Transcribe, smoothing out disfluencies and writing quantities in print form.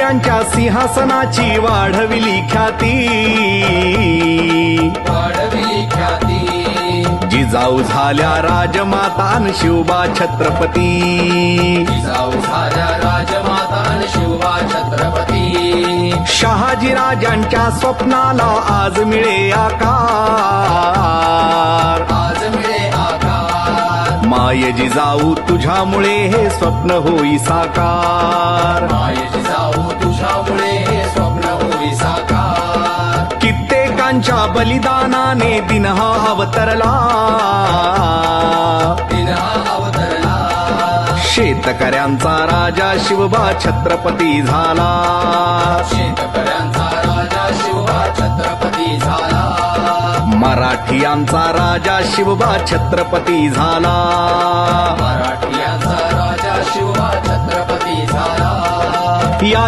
यांच्या सिंहासनाची वाढविली ख्याती, जिजाऊ झाल्या राजमातान शिवबा छत्रपती, शहाजी राजांच्या स्वप्नाला आज मिळे आकार, माय जिजाऊ तुझ्यामुळे हे स्वप्न होई साकार, कित्येकांच्या बलिदानाने दिन हा अवतरला, शेतकऱ्यांचा राजा शिवबा छत्रपती झाला, मराठियांचा राजा शिवबा छत्रपती झाला, या